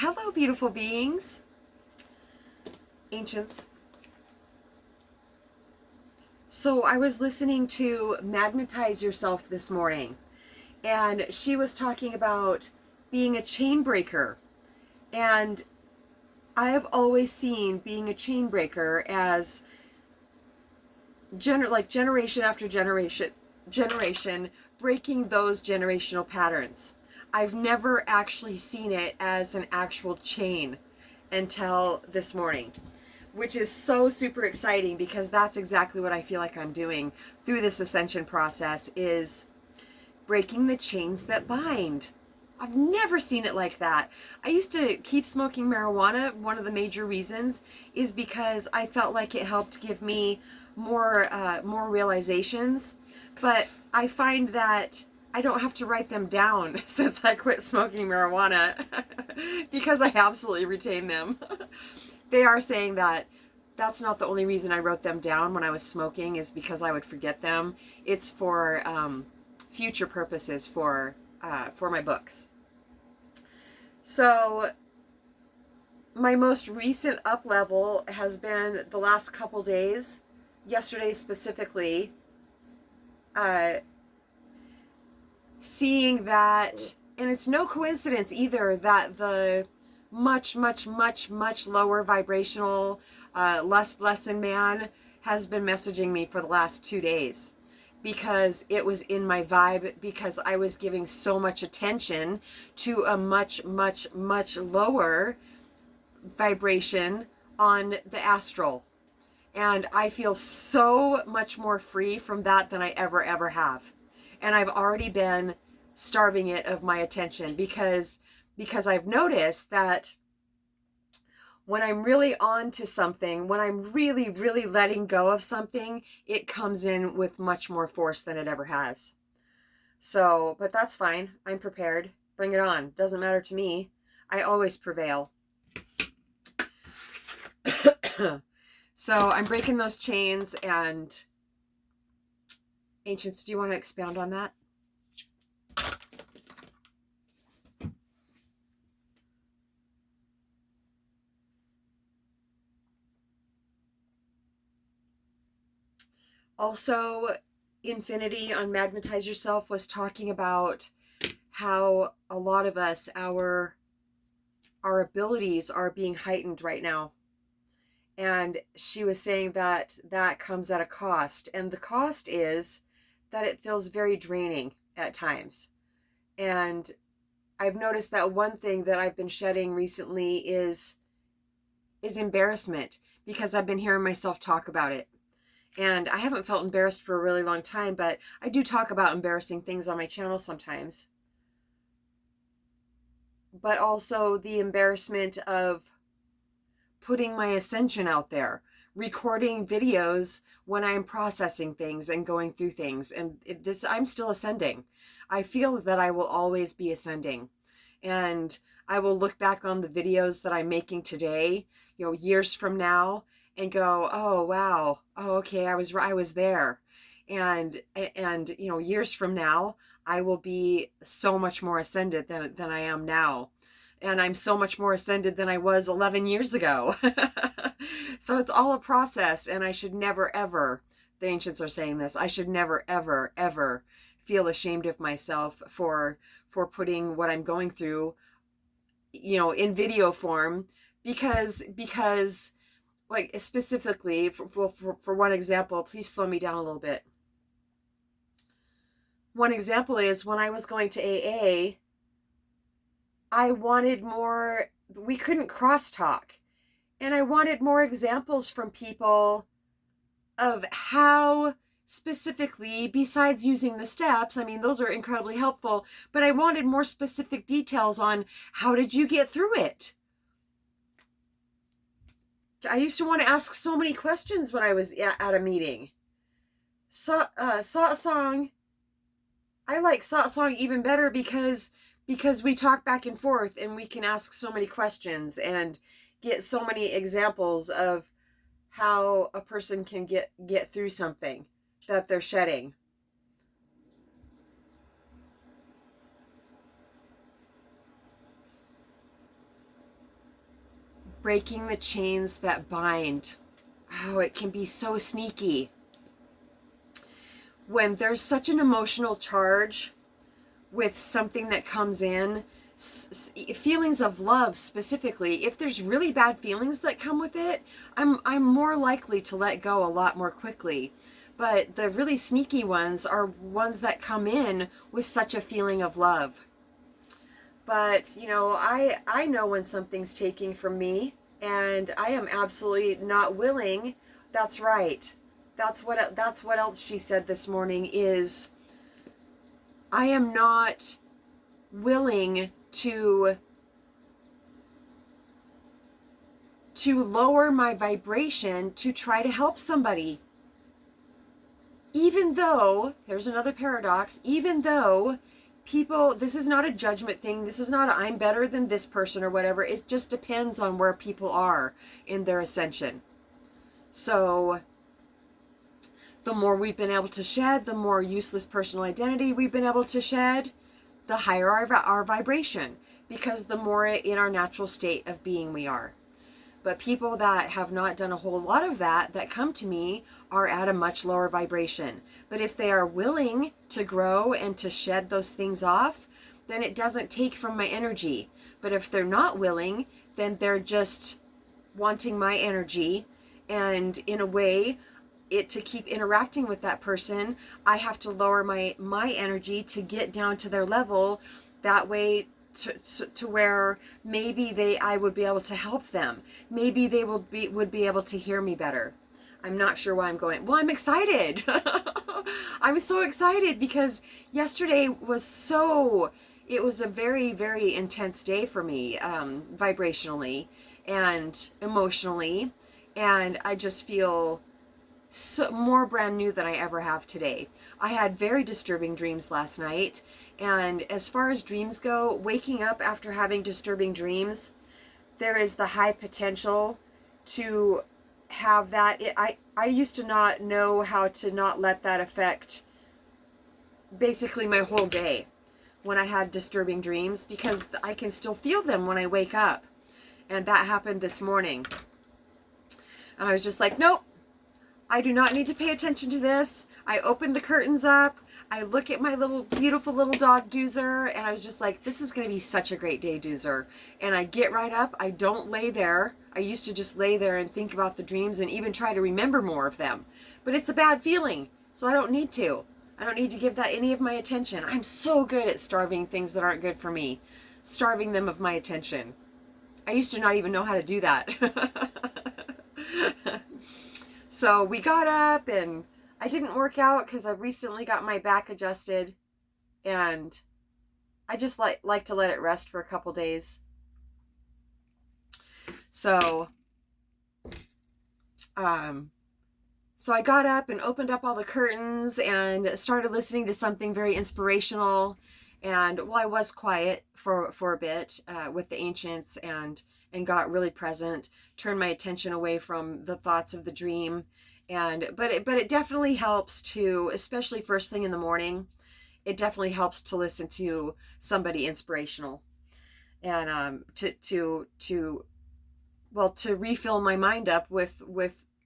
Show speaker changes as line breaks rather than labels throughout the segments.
Hello, beautiful beings, ancients. So I was listening to Magnetize Yourself this morning, and she was talking about being a chain breaker. And I have always seen being a chain breaker as generation after generation, breaking those generational patterns. I've never actually seen it as an actual chain until this morning, which is so super exciting because that's exactly what I feel like I'm doing through this ascension process, is breaking the chains that bind. I've never seen it like that. I used to keep smoking marijuana. One of the major reasons is because I felt like it helped give me more realizations. But I find that I don't have to write them down since I quit smoking marijuana because I absolutely retain them. They are saying that that's not the only reason I wrote them down when I was smoking, is because I would forget them. It's for future purposes for my books. So my most recent up level has been the last couple days, yesterday specifically, seeing that, and it's no coincidence either, that the much lower vibrational lesson man has been messaging me for the last 2 days, because it was in my vibe, because I was giving so much attention to a much lower vibration on the astral. And I feel so much more free from that than I ever have. And I've already been starving it of my attention because I've noticed that when I'm really on to something, when I'm really letting go of something, it comes in with much more force than it ever has. So, but that's fine. I'm prepared. Bring it on. Doesn't matter to me. I always prevail. So I'm breaking those chains. And ancients, do you want to expound on that? Also, Infinity on Magnetize Yourself was talking about how a lot of us, our abilities are being heightened right now. And she was saying that that comes at a cost. And the cost is that it feels very draining at times. And I've noticed that one thing that I've been shedding recently is embarrassment, because I've been hearing myself talk about it. And I haven't felt embarrassed for a really long time, but I do talk about embarrassing things on my channel sometimes. But also the embarrassment of putting my ascension out there, recording videos when I'm processing things and going through things. And I'm still ascending. I feel that I will always be ascending. And I will look back on the videos that I'm making today, years from now, and go, oh, wow. Oh, okay. I was there. And years from now, I will be so much more ascended than I am now. And I'm so much more ascended than I was 11 years ago. So it's all a process, and I should never, ever, the ancients are saying this, I should never, ever feel ashamed of myself for putting what I'm going through, in video form, because like, specifically for one example, please slow me down a little bit. One example is when I was going to AA, I wanted more, we couldn't crosstalk. And I wanted more examples from people of how specifically, besides using the steps, I mean, those are incredibly helpful, but I wanted more specific details on how did you get through it? I used to want to ask so many questions when I was at a meeting. Satsang, I like satsang even better because we talk back and forth and we can ask so many questions and get so many examples of how a person can get through something that they're shedding. breaking the chains that bind. Oh, it can be so sneaky. When there's such an emotional charge with something that comes in, feelings of love specifically, if there's really bad feelings that come with it, I'm more likely to let go a lot more quickly. But the really sneaky ones are ones that come in with such a feeling of love. But, you know, I know when something's taking from me, and I am absolutely not willing. That's right. That's what else she said this morning is I am not willing to lower my vibration to try to help somebody. Even though, there's another paradox, even though people, this is not a judgment thing, this is not a, I'm better than this person or whatever, it just depends on where people are in their ascension. So the more we've been able to shed, the more useless personal identity we've been able to shed, the higher our vibration, because the more in our natural state of being we are. But people that have not done a whole lot of that come to me are at a much lower vibration. But if they are willing to grow and to shed those things off, then it doesn't take from my energy. But if they're not willing, then they're just wanting my energy. And in a way, to keep interacting with that person, I have to lower my energy to get down to their level. That way, to where maybe I would be able to help them. Maybe they would be able to hear me better. I'm not sure why I'm going. Well, I'm excited. I'm so excited because yesterday was it was a very, very intense day for me, vibrationally and emotionally. And I just feel more brand new than I ever have today. I had very disturbing dreams last night, and as far as dreams go, waking up after having disturbing dreams, there is the high potential to have that. I used to not know how to not let that affect basically my whole day when I had disturbing dreams, because I can still feel them when I wake up. And that happened this morning. And I was just like, nope, I do not need to pay attention to this. I opened the curtains up. I look at my beautiful little dog, Doozer, and I was just like, this is going to be such a great day, Doozer. And I get right up. I don't lay there. I used to just lay there and think about the dreams and even try to remember more of them. But it's a bad feeling, so I don't need to. I don't need to give that any of my attention. I'm so good at starving things that aren't good for me. Starving them of my attention. I used to not even know how to do that. So we got up, and I didn't work out because I recently got my back adjusted, and I just like to let it rest for a couple days. So I got up and opened up all the curtains and started listening to something very inspirational. And well, I was quiet for a bit with the ancients and got really present, turned my attention away from the thoughts of the dream. But it definitely helps to, especially first thing in the morning, it definitely helps to listen to somebody inspirational and to refill my mind up with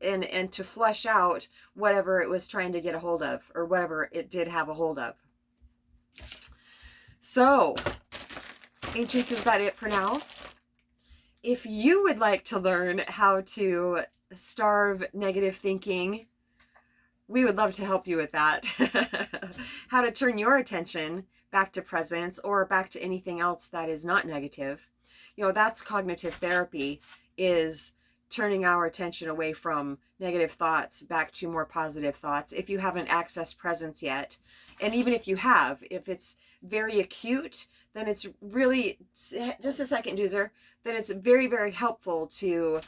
and to flesh out whatever it was trying to get a hold of, or whatever it did have a hold of. So, ancients, is that it for now? If you would like to learn how to starve negative thinking, we would love to help you with that. How to turn your attention back to presence or back to anything else that is not negative. You know, that's cognitive therapy, is turning our attention away from negative thoughts back to more positive thoughts. If you haven't accessed presence yet, and even if you have, if it's very acute, then it's really, just a second, Doozer, then it's very, very helpful to,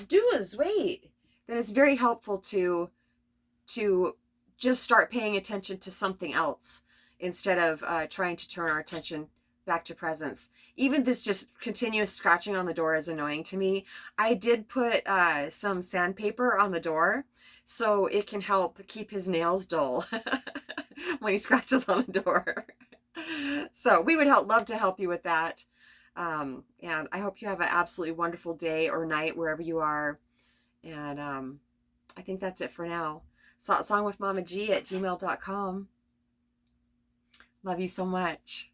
then it's very helpful to just start paying attention to something else instead of trying to turn our attention back to presence. Even this just continuous scratching on the door is annoying to me. I did put some sandpaper on the door so it can help keep his nails dull when he scratches on the door. So we would love to help you with that. And I hope you have an absolutely wonderful day or night wherever you are. And I think that's it for now. satsangwithmamaji@gmail.com. Love you so much.